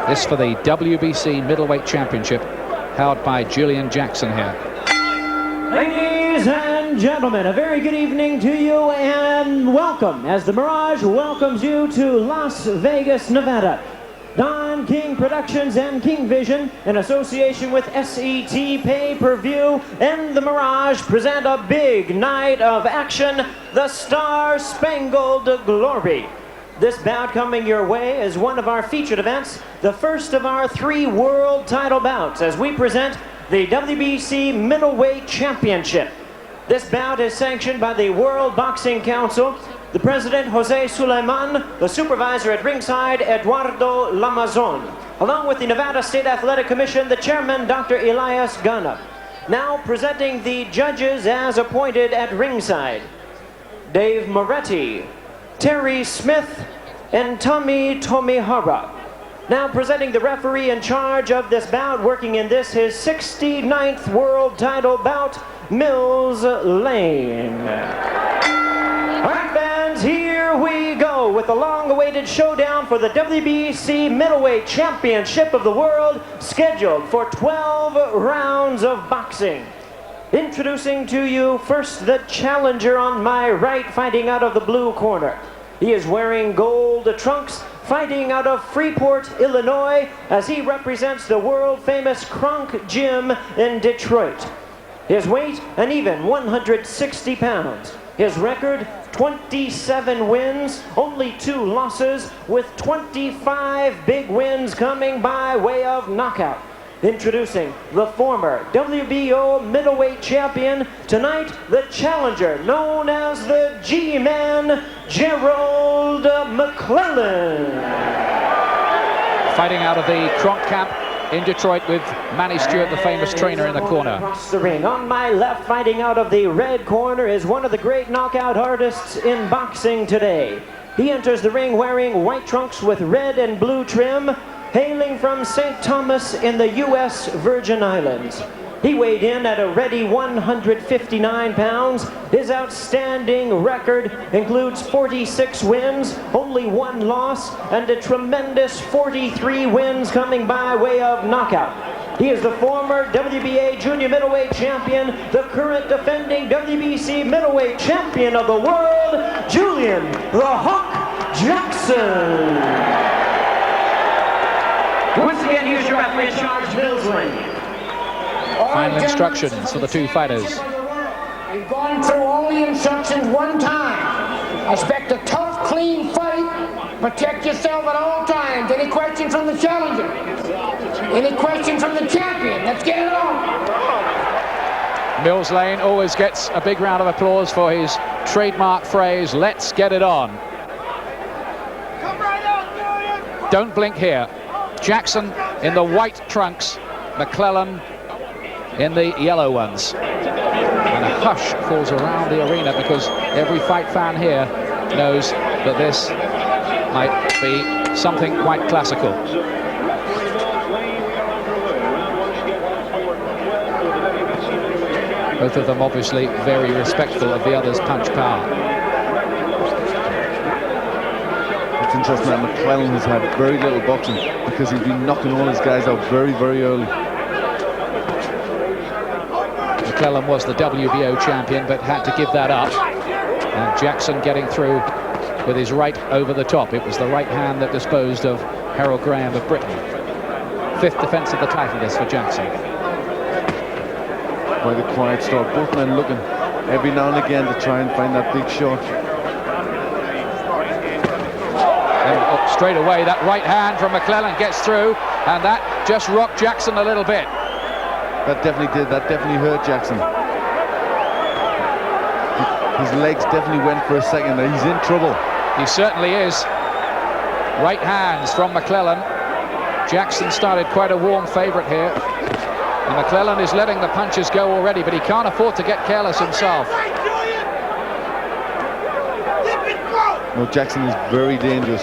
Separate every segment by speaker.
Speaker 1: This for the WBC Middleweight Championship, held by Julian Jackson here.
Speaker 2: Ladies and gentlemen, a very good evening to you and welcome as the Mirage welcomes you to Las Vegas, Nevada. Don King Productions and King Vision, in association with SET Pay-Per-View and the Mirage, present a big night of action, the Star Spangled Glory. This bout coming your way is one of our featured events, the first of our 3 world title bouts as we present the WBC Middleweight Championship. This bout is sanctioned by the World Boxing Council, the President Jose Suleiman, the supervisor at ringside Eduardo Lamazon, along with the Nevada State Athletic Commission, the chairman Dr. Elias Gana. Now presenting the judges as appointed at ringside: Dave Moretti, Terry Smith, and Tommy Tomihara. Now presenting the referee in charge of this bout, working in this his 69th world title bout, Mills Lane. All right, fans, here we go with the long-awaited showdown for the WBC Middleweight Championship of the World, scheduled for 12 rounds of boxing. Introducing to you first the challenger on my right, fighting out of the blue corner. He is wearing gold trunks, fighting out of Freeport, Illinois, as he represents the world-famous Kronk Gym in Detroit. His weight, an even 160 pounds. His record, 27 wins, only 2 losses, with 25 big wins coming by way of knockout. Introducing the former WBO middleweight champion, tonight the challenger known as the G-Man, Gerald McCLELLAN.
Speaker 1: Fighting out of the Kronk camp in Detroit with Manny Stewart, the famous trainer, in the corner.
Speaker 2: Across the ring, on my left, fighting out of the red corner, is one of the great knockout artists in boxing today. He enters the ring wearing white trunks with red and blue trim, hailing from St. Thomas in the U.S. Virgin Islands. He weighed in at a ready 159 pounds. His outstanding record includes 46 wins, only 1 loss, and a tremendous 43 wins coming by way of knockout. He is the former WBA junior middleweight champion, the current defending WBC middleweight champion of the world, Julian "The Hawk" Jackson. Once again, here's your referee in charge, Mills Lane.
Speaker 1: Final instructions for the 2 fighters.
Speaker 3: We've gone through all the instructions one time. Expect a tough, clean fight. Protect yourself at all times. Any question from the challenger? Any question from the champion? Let's get it on.
Speaker 1: Mills Lane always gets a big round of applause for his trademark phrase, "Let's get it on." Don't blink here. Jackson in the white trunks, McCLELLAN in the yellow ones. And a hush falls around the arena because every fight fan here knows that this might be something quite classical. Both of them obviously very respectful of the other's punch power.
Speaker 4: It's interesting that McCLELLAN has had very little boxing because he's been knocking all his guys out very, very early.
Speaker 1: McCLELLAN was the WBO champion but had to give that up. And Jackson getting through with his right over the top. It was the right hand that disposed of Harold Graham of Britain. 5th defense of the title this for Jackson.
Speaker 4: By the quiet start, both men looking every now and again to try and find that big shot.
Speaker 1: And straight away, that right hand from McCLELLAN gets through, and that just rocked Jackson a little bit.
Speaker 4: That definitely did. That definitely hurt Jackson. His legs definitely went for a second there. He's in trouble.
Speaker 1: He certainly is. Right hands from McCLELLAN. Jackson started quite a warm favourite here. And McCLELLAN is letting the punches go already, but he can't afford to get careless himself.
Speaker 4: No, Jackson is very dangerous.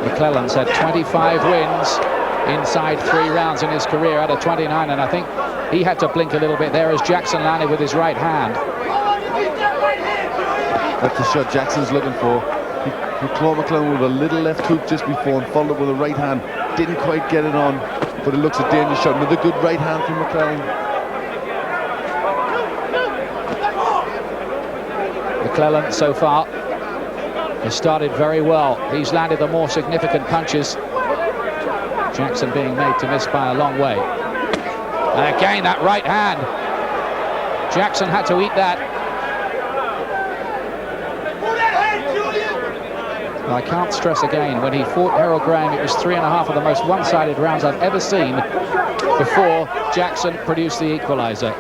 Speaker 1: McCLELLAN's had 25 wins inside 3 rounds in his career out of 29, and I think he had to blink a little bit there as Jackson landed with his right hand.
Speaker 4: That's the shot Jackson's looking for. He caught McClellan with a little left hook just before and followed up with a right hand. Didn't quite get it on, but it looks a dangerous shot. Another good right hand from McClellan.
Speaker 1: McClellan so far has started very well. He's landed the more significant punches. Jackson being made to miss by a long way. And again, that right hand. Jackson had to eat that. I can't stress again, when he fought Harold Graham, it was 3.5 of the most one-sided rounds I've ever seen before Jackson produced the equalizer.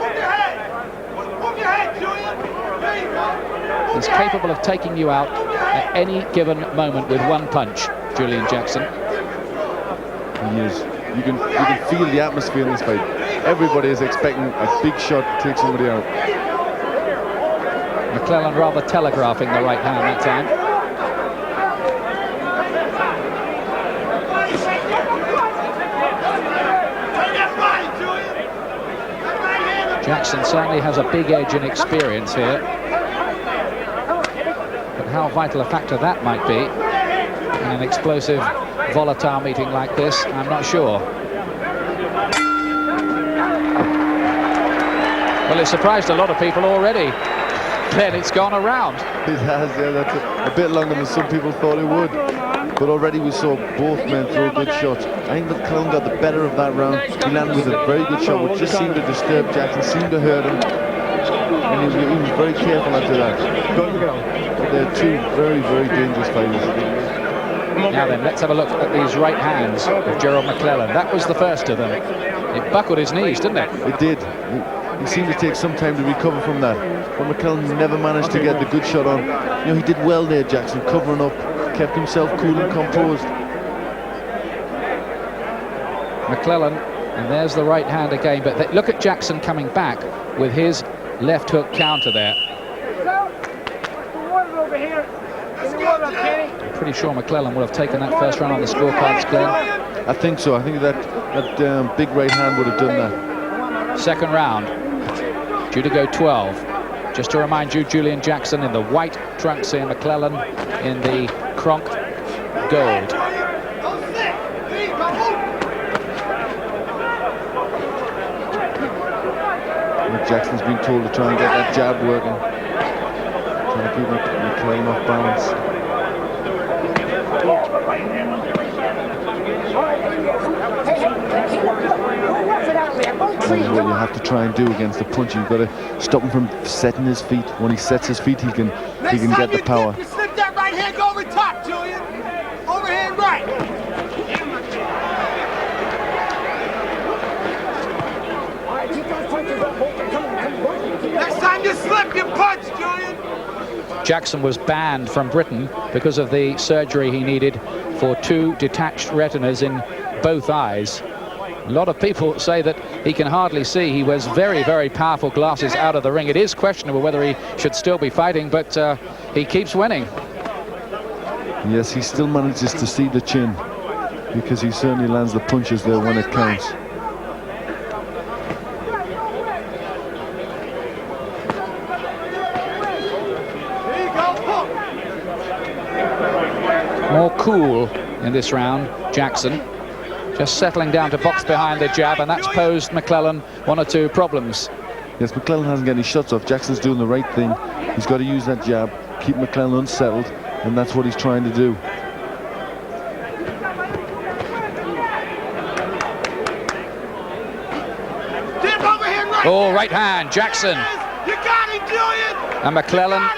Speaker 1: He's capable of taking you out at any given moment with one punch, Julian Jackson.
Speaker 4: He is. You can feel the atmosphere in this fight. Everybody is expecting a big shot to take somebody out.
Speaker 1: McClellan rather telegraphing the right hand that time. Jackson certainly has a big edge in experience here. But how vital a factor that might be in an explosive, volatile meeting like this, I'm not sure. Well, it's surprised a lot of people already. Then it's gone around.
Speaker 4: It has, yeah, that's a bit longer than some people thought it would. But already we saw both men throw good shots. I think McClellan got the better of that round. He landed with a very good shot, which just seemed to disturb Jackson, seemed to hurt him. And he was very careful after that. They're two very, very dangerous fighters.
Speaker 1: Now then, let's have a look at these right hands of Gerald McClellan. That was the first of them. It buckled his knees, didn't it?
Speaker 4: It did. He seemed to take some time to recover from that. But McClellan never managed to get the good shot on. You know, he did well there, Jackson, covering up, kept himself cool and composed.
Speaker 1: McClellan, and there's the right hand again, but look at Jackson coming back with his left hook counter there. I'm pretty sure McClellan would have taken that first round on the scorecards, Glenn.
Speaker 4: I think so. I think that big right hand would have done that.
Speaker 1: Second round, due to go 12. Just to remind you, Julian Jackson in the white trunks here, McClellan in the Kronk gold.
Speaker 4: Jackson's been told to try and get that jab working. Trying to keep McClellan off balance. That's what you have to try and do against the puncher. You've got to stop him from setting his feet. When he sets his feet, he can get the power.
Speaker 5: You slip that right hand, go over top, Julian. Overhand right. Next time you slip, you punch, Julian.
Speaker 1: Jackson was banned from Britain because of the surgery he needed for 2 detached retinas in both eyes. A lot of people say that he can hardly see. He wears very, very powerful glasses out of the ring. It is questionable whether he should still be fighting, but he keeps winning.
Speaker 4: Yes, he still manages to see the chin, because he certainly lands the punches there when it counts.
Speaker 1: More cool in this round, Jackson. Just settling down to box behind the jab, and that's posed McClellan 1 or 2 problems.
Speaker 4: Yes, McClellan hasn't got any shots off. Jackson's doing the right thing. He's got to use that jab, keep McClellan unsettled, and that's what he's trying to do.
Speaker 1: Oh, right hand, Jackson.
Speaker 5: You got him, Julian.
Speaker 1: And McClellan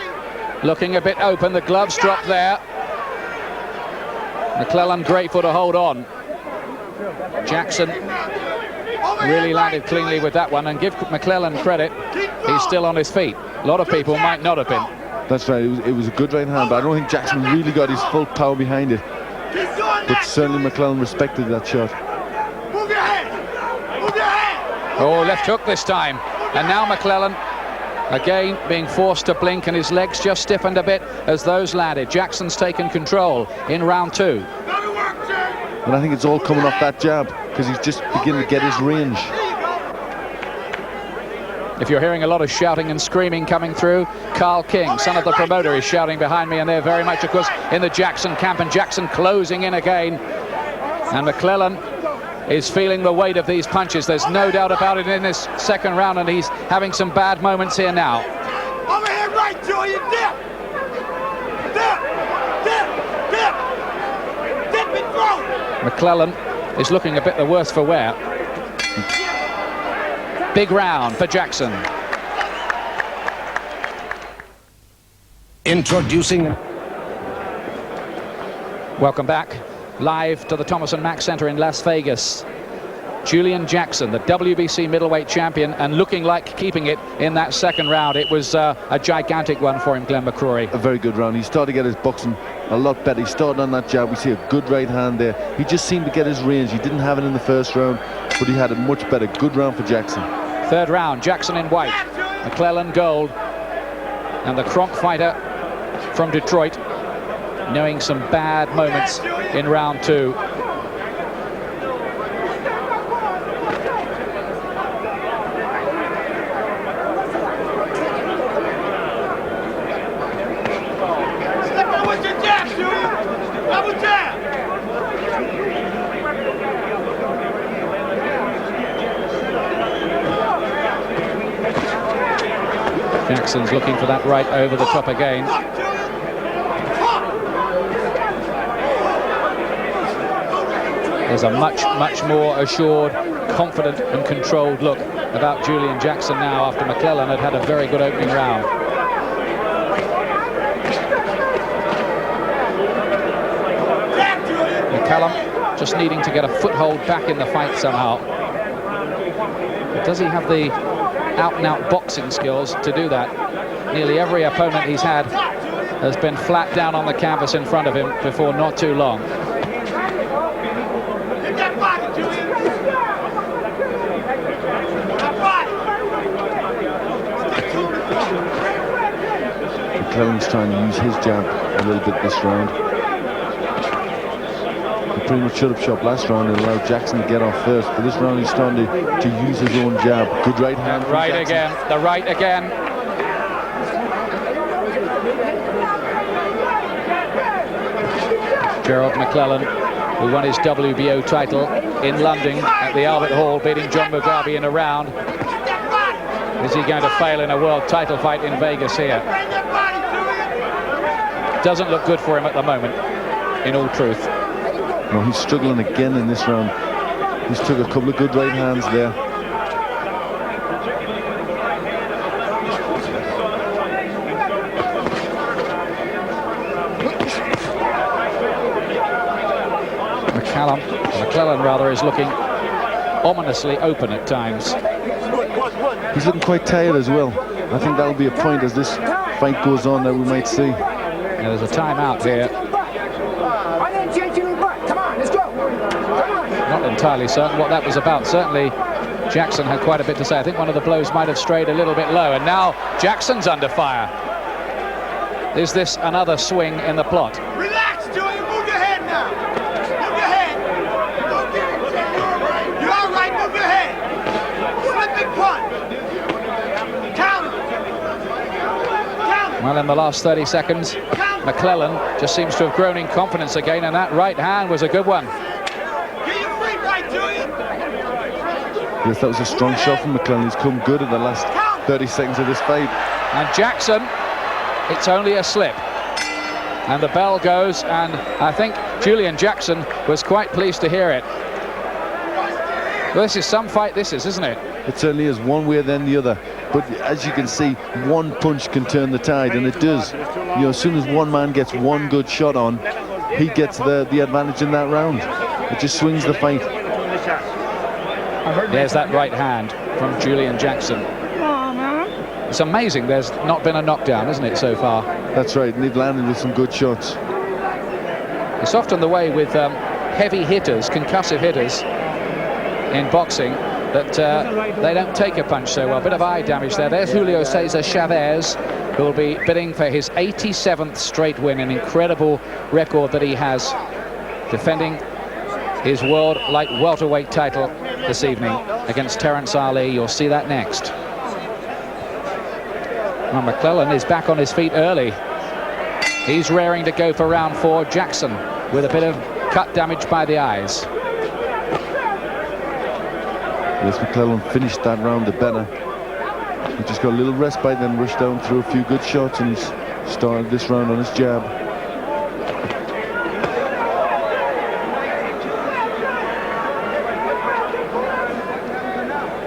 Speaker 1: looking a bit open. The gloves dropped there. McClellan grateful to hold on. Jackson really landed cleanly with that one, and give McClellan credit, he's still on his feet. A lot of people might not have been.
Speaker 4: That's right, it was a good right hand, but I don't think Jackson really got his full power behind it. But certainly McClellan respected that shot.
Speaker 5: Move your head. Move your head.
Speaker 1: Oh, left hook this time. And now McClellan again being forced to blink, and his legs just stiffened a bit as those landed. Jackson's taken control in round 2.
Speaker 4: But I think it's all coming off that jab, because he's just beginning to get his range.
Speaker 1: If you're hearing a lot of shouting and screaming coming through, Carl King, son of the promoter, is shouting behind me, and they're very much, of course, in the Jackson camp, and Jackson closing in again. And McCLELLAN is feeling the weight of these punches. There's no doubt about it in this second round, and he's having some bad moments here now.
Speaker 5: Over here, right, Julian, dip! Dip! Dip! Dip! Dip and throw!
Speaker 1: McCLELLAN is looking a bit the worse for wear. Big round for Jackson.
Speaker 6: Introducing.
Speaker 1: Welcome back, live to the Thomas & Mack Center in Las Vegas. Julian Jackson, the WBC middleweight champion, and looking like keeping it in that second round. It was a gigantic one for him, Glenn McCrory.
Speaker 4: A very good round. He started to get his boxing a lot better. He started on that jab. We see a good right hand there. He just seemed to get his range. He didn't have it in the first round, but he had a much better. Good round for Jackson.
Speaker 1: Third round, Jackson in white, McCLELLAN gold, and the Kronk fighter from Detroit knowing some bad moments in round two.
Speaker 5: With your jab, Julian! Double jab!
Speaker 1: Jackson's looking for that right over the top again. There's a much more assured, confident and controlled look about Julian Jackson now after McCLELLAN had had a very good opening round. McCallum just needing to get a foothold back in the fight somehow. But does he have the out-and-out boxing skills to do that? Nearly every opponent he's had has been flat down on the canvas in front of him before not too long.
Speaker 4: McClellan's trying to use his jab a little bit this round. He pretty much should have shot last round and allowed Jackson to get off first, but this round he's starting to use his own jab. Good right hand.
Speaker 1: And right again, the right again. Gerald McCLELLAN, who won his WBO title in London at the Albert Hall, beating John Mugabe in a round. Is he going to fail in a world title fight in Vegas here? Doesn't look good for him at the moment, in all truth.
Speaker 4: No, he's struggling again in this round. He's took a couple of good right hands there.
Speaker 1: McCLELLAN rather is looking ominously open at times.
Speaker 4: He's looking quite tired as well. I think that'll be a point as this fight goes on that we might see.
Speaker 1: Yeah, there's a timeout here. Not entirely certain what that was about. Certainly Jackson had quite a bit to say. I think one of the blows might have strayed a little bit low, and now Jackson's under fire. Is this another swing in the plot?
Speaker 5: Relax, Julian. Move your head now. Move your head. You're all right. Move your head. Slipping punch. Count him. Count him.
Speaker 1: Well, in the last 30 seconds, McCLELLAN just seems to have grown in confidence again, and that right hand was a good one.
Speaker 4: Yes, that was a strong shot from McCLELLAN. He's come good in the last 30 seconds of this fight.
Speaker 1: And Jackson, it's only a slip. And the bell goes, and I think Julian Jackson was quite pleased to hear it. Well, this is some fight, this is, isn't it?
Speaker 4: It certainly is, one way then the other. But as you can see, one punch can turn the tide, and it does. You know, as soon as one man gets one good shot on, he gets the advantage in that round. It just swings the fight.
Speaker 1: There's that right hand from Julian Jackson. It's amazing there's not been a knockdown, isn't it, so far?
Speaker 4: That's right, and they've landed with some good shots.
Speaker 1: It's often the way with heavy hitters, concussive hitters in boxing, that they don't take a punch so well. A bit of eye damage there. There's Julio Cesar Chavez, who will be bidding for his 87th straight win, an incredible record that he has, defending his world light welterweight title this evening against Terence Ali. You'll see that next. Well, McCLELLAN is back on his feet early. He's raring to go for round 4. Jackson with a bit of cut damage by the eyes.
Speaker 4: Yes, McCLELLAN finished that round the better. He just got a little respite, then rushed down through a few good shots, and he's started this round on his jab.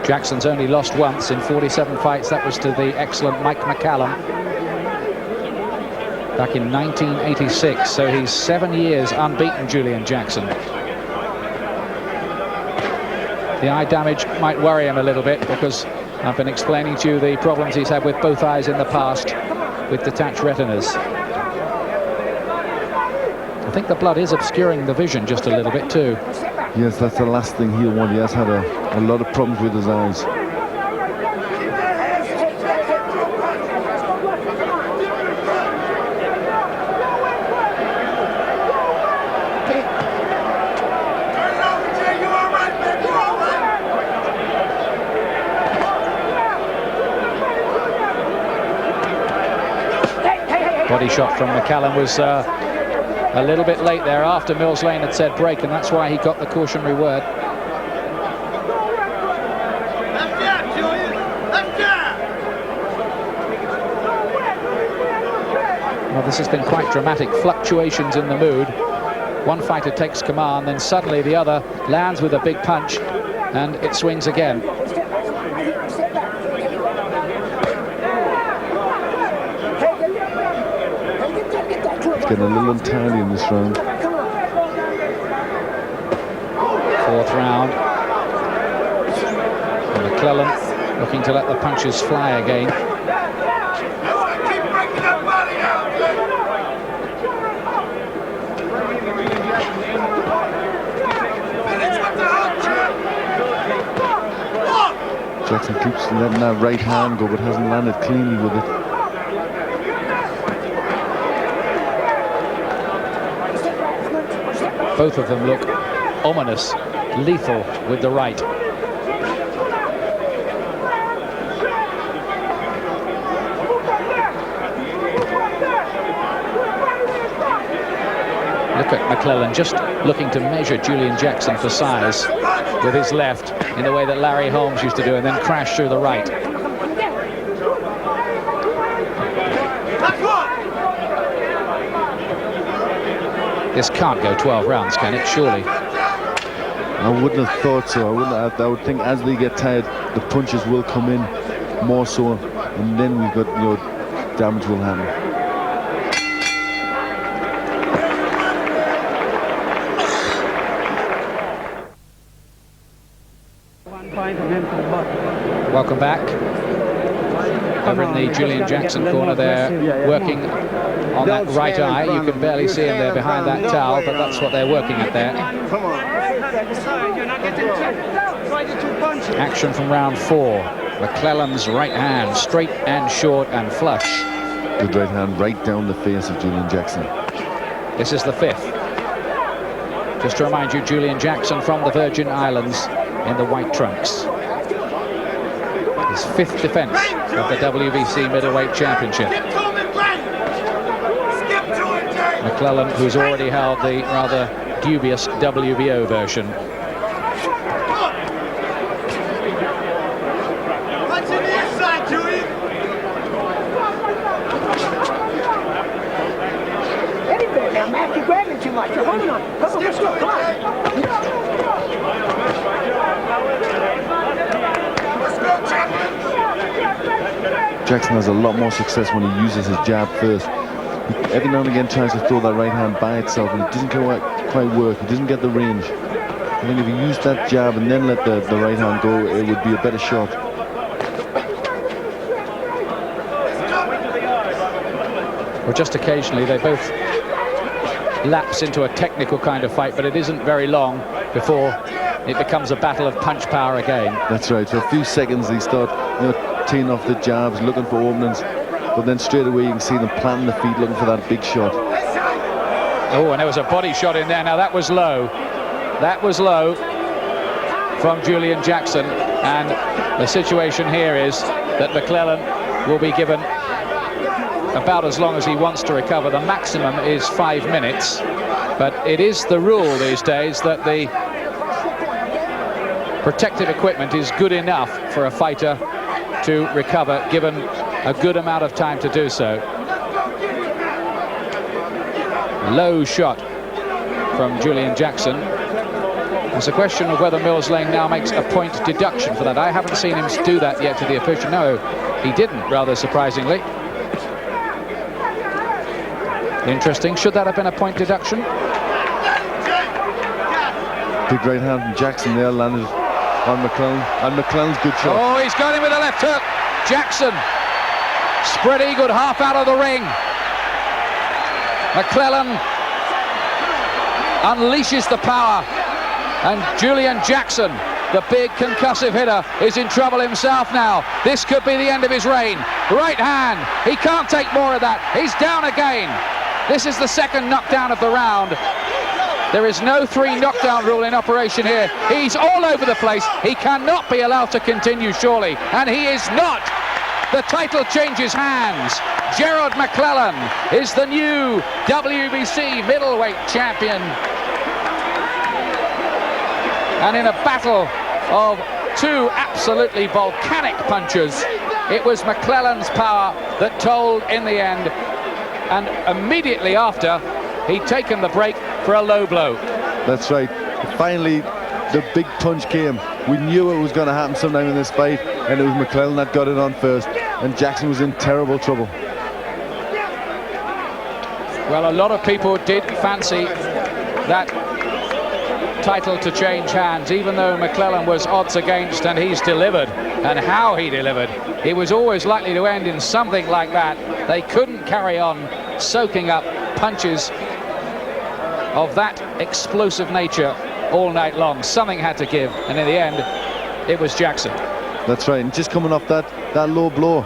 Speaker 1: Jackson's only lost once in 47 fights. That was to the excellent Mike McCLELLAN back in 1986. So he's 7 years unbeaten, Julian Jackson. The eye damage might worry him a little bit, because I've been explaining to you the problems he's had with both eyes in the past with detached retinas. I think the blood is obscuring the vision just a little bit too.
Speaker 4: Yes, that's the last thing he'll want. He has had a lot of problems with his eyes.
Speaker 1: Body shot from McCLELLAN was a little bit late there after Mills Lane had said break, and that's why he got the cautionary word.
Speaker 5: Left jab, Julian. Left jab.
Speaker 1: Well, this has been quite dramatic. Fluctuations in the mood. One fighter takes command, then suddenly the other lands with a big punch, and it swings again.
Speaker 4: It's getting a little untidy in this round.
Speaker 1: 4th round. And McCLELLAN looking to let the punches fly again.
Speaker 5: Keep breaking that body out. Finish with the hot jab.
Speaker 4: Jackson keeps letting that right hand go, but hasn't landed cleanly with it.
Speaker 1: Both of them look ominous, lethal with the right. Look at McCLELLAN just looking to measure Julian Jackson for size with his left in the way that Larry Holmes used to do, and then crash through the right. This can't go 12 rounds, can it? Surely.
Speaker 4: I wouldn't have thought so. I would think as they get tired, the punches will come in more so, and then we've got, damage will happen.
Speaker 1: Welcome back. Over in the Julian Jackson corner there, working on that right eye. You can barely see him there behind that towel, but that's what they're working at there. Action from round 4. McClellan's right hand, straight and short and flush.
Speaker 4: Good right hand right down the face of Julian Jackson.
Speaker 1: This is the 5th. Just to remind you, Julian Jackson from the Virgin Islands in the white trunks. His 5th defense of the WBC Middleweight Championship. McCLELLAN, who's already held the rather dubious WBO version.
Speaker 5: Punch in the inside, Julian.
Speaker 3: Eddie there now, Mac, you're grabbing too much. You're holding on. Come on, let's go. Come on.
Speaker 4: Jackson has a lot more success when he uses his jab first. He every now and again tries to throw that right hand by itself, and it doesn't quite work. He doesn't get the range. I think if he used that jab and then let the right hand go, it would be a better shot.
Speaker 1: Well, just occasionally they both lapse into a technical kind of fight, but it isn't very long before it becomes a battle of punch power again.
Speaker 4: That's right. For a few seconds they start, teeing off the jabs, looking for openings, but then straight away you can see them planting the feet, looking for that big shot.
Speaker 1: Oh, and there was a body shot in there. Now that was low. That was low from Julian Jackson, and the situation here is that McCLELLAN will be given about as long as he wants to recover. The maximum is 5 minutes, but it is the rule these days that the protective equipment is good enough for a fighter to recover, given a good amount of time to do so. Low shot from Julian Jackson. It's a question of whether Mills Lane now makes a point deduction for that. I haven't seen him do that yet to the official. No, he didn't, rather surprisingly. Interesting. Should that have been a point deduction?
Speaker 4: Big right hand from Jackson there, landed on McClellan. And McClellan's good shot.
Speaker 1: Oh, he's got him with a left hook. Jackson, spread eagled half out of the ring. McClellan unleashes the power, and Julian Jackson, the big concussive hitter, is in trouble himself now. This could be the end of his reign. Right hand, he can't take more of that. He's down again. This is the second knockdown of the round. There is no 3 knockdown rule in operation here. He's all over the place. He cannot be allowed to continue, surely, and he is not. The title changes hands. Gerald McClellan is the new WBC middleweight champion. And in a battle of 2 absolutely volcanic punches, it was McClellan's power that told in the end. And immediately after, he'd taken the break for a low blow.
Speaker 4: That's right. Finally, the big punch came. We knew it was going to happen sometime in this fight, and it was McClellan that got it on first, and Jackson was in terrible trouble.
Speaker 1: Well, a lot of people did fancy that title to change hands, even though McClellan was odds against, and he's delivered, and how he delivered. It was always likely to end in something like that. They couldn't carry on soaking up punches of that explosive nature all night long. Something had to give, and in the end, it was Jackson.
Speaker 4: That's right, and just coming off that low blow.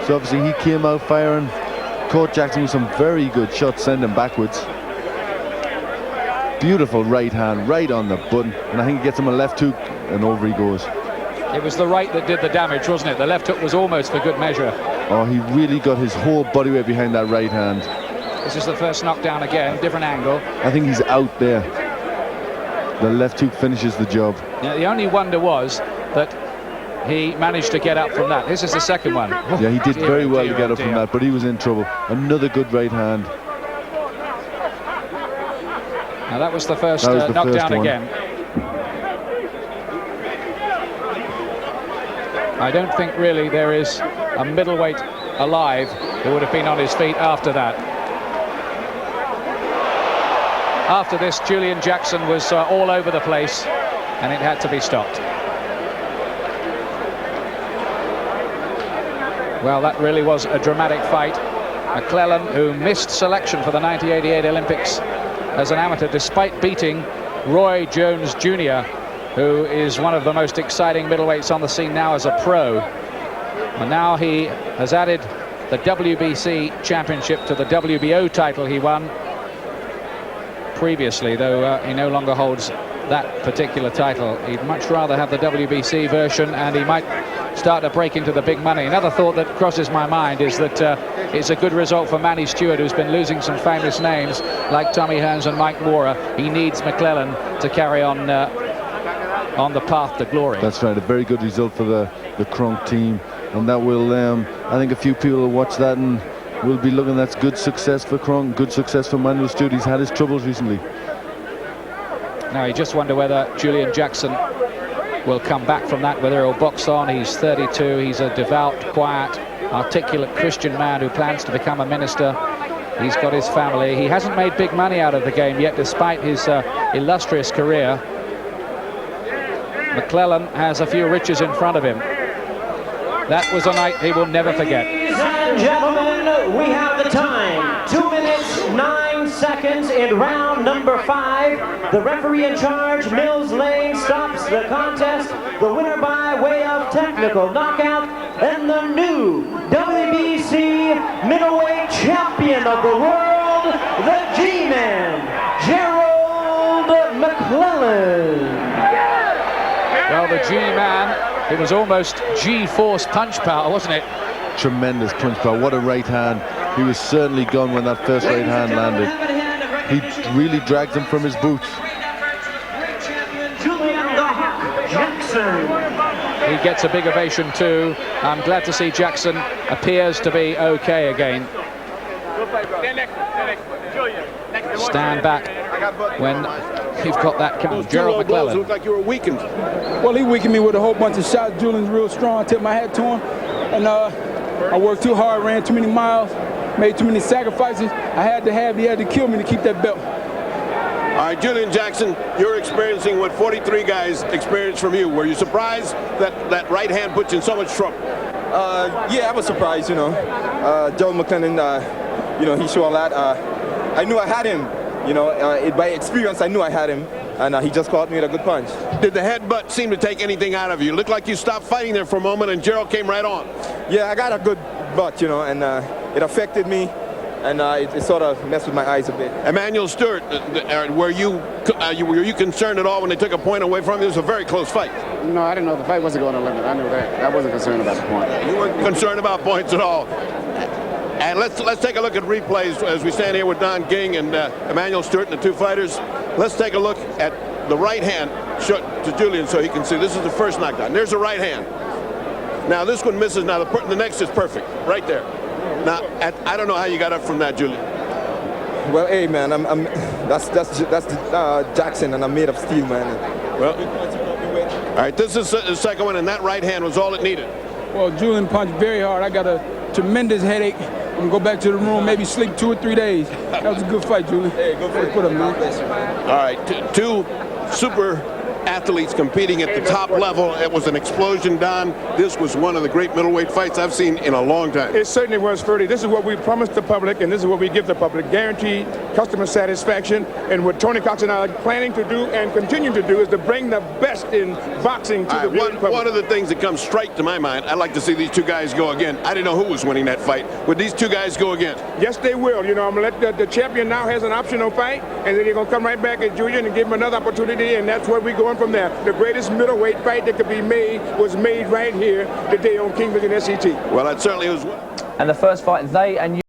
Speaker 4: So obviously he came out firing, caught Jackson with some very good shots, sending backwards. Beautiful right hand, right on the button, and I think he gets him a left hook, and over he goes.
Speaker 1: It was the right that did the damage, wasn't it? The left hook was almost for good measure.
Speaker 4: Oh, he really got his whole body weight behind that right hand.
Speaker 1: This is the first knockdown again, different angle.
Speaker 4: I think he's out there. The left hook finishes the job.
Speaker 1: Yeah, the only wonder was that he managed to get up from that. This is the second one.
Speaker 4: Yeah, he did very well to get up from that, but he was in trouble. Another good right hand.
Speaker 1: Now that was the first knockdown again. I don't think really there is a middleweight alive who would have been on his feet after that. After this, Julian Jackson was all over the place, and it had to be stopped. Well, that really was a dramatic fight. McClellan, who missed selection for the 1988 Olympics as an amateur, despite beating Roy Jones Jr., who is one of the most exciting middleweights on the scene now as a pro. And now he has added the WBC championship to the WBO title he won previously, though he no longer holds that particular title. He'd much rather have the WBC version, and he might start to break into the big money. Another thought that crosses my mind is that it's a good result for Manny Stewart, who's been losing some famous names like Tommy Hearns and Mike Moorer. He needs McClellan to carry on the path to glory.
Speaker 4: That's right, a very good result for the Kronk team, and that will, I think a few people will watch that and will be looking. That's good success for Kronk, good success for Manuel Stewart. He's had his troubles recently.
Speaker 1: Now you just wonder whether Julian Jackson will come back from that, whether he'll box on. He's 32, he's a devout, quiet, articulate Christian man who plans to become a minister. He's got his family. He hasn't made big money out of the game yet, despite his illustrious career. McClellan has a few riches in front of him. That was a night he will never forget.
Speaker 2: Ladies and gentlemen, we have the time. 2 minutes, 9 seconds in round number 5. The referee in charge, Mills Lane, stops the contest. The winner by way of technical knockout, and the new WBC middleweight champion of the world, the G-Man, Gerald McCLELLAN.
Speaker 1: Well, the G-Man, it was almost G-force punch power, wasn't it?
Speaker 4: Tremendous punch power. What a right hand. He was certainly gone when that first right hand landed. He really dragged him from his boots.
Speaker 1: He gets a big ovation too. I'm glad to see Jackson appears to be okay again. Stand back when you've got that count. Gerald McCLELLAN.
Speaker 6: Look like you were weakened. Well, he weakened me with a whole bunch of shots. Julian's real strong. I tipped my hat to him. And I worked too hard, ran too many miles, made too many sacrifices. He had to kill me to keep that belt.
Speaker 7: All right, Julian Jackson, you're experiencing what 43 guys experienced from you. Were you surprised that right hand put you in so much trouble?
Speaker 8: Yeah, I was surprised, you know. Joe McCLELLAN, you know, he showed a lot. I knew I had him, you know. By experience, I knew I had him. And he just caught me with a good punch.
Speaker 7: Did the headbutt seem to take anything out of you? It looked like you stopped fighting there for a moment and Gerald came right on.
Speaker 8: Yeah, I got a good butt, you know, and it affected me. And it sort of messed with my eyes a bit.
Speaker 7: Emmanuel Stewart, were you concerned at all when they took a point away from you? It was a very close fight.
Speaker 9: No, I didn't know the fight wasn't going to limit. I knew that. I wasn't concerned about the point.
Speaker 7: You weren't concerned about points at all. And let's take a look at replays as we stand here with Don King and Emmanuel Stewart and the two fighters. Let's take a look at the right hand shot to Julian so he can see. This is the first knockdown. There's the right hand. Now this one misses. Now the next is perfect, right there. Now, I don't know how you got up from that, Julian.
Speaker 8: Well, hey, man, that's Jackson, and I'm made of steel, man.
Speaker 7: Well, all right, this is the second one, and that right hand was all it needed.
Speaker 6: Well, Julian punched very hard. I got a tremendous headache. I'm going to go back to the room, maybe sleep 2 or 3 days. That was a good fight, Julian.
Speaker 8: Hey, go for it. Put him, man.
Speaker 7: All right, two super athletes competing at the top level. It was an explosion, Don. This was one of the great middleweight fights I've seen in a long time.
Speaker 10: It certainly was, Ferdy. This is what we promised the public, and this is what we give the public. Guaranteed customer satisfaction. And what Tony Cox and I are planning to do and continue to do is to bring the best in boxing to the viewing public.
Speaker 7: One of the things that comes straight to my mind, I'd like to see these two guys go again. I didn't know who was winning that fight. Would these two guys go again?
Speaker 10: Yes, they will. You know, I'm going to let the champion now has an optional fight, and then they're going to come right back at Julian and give him another opportunity, and that's where we're going from there. The greatest middleweight fight that could be made was made right here today on King Vision SET.
Speaker 7: Well, that certainly was.
Speaker 11: And the first fight, they and you.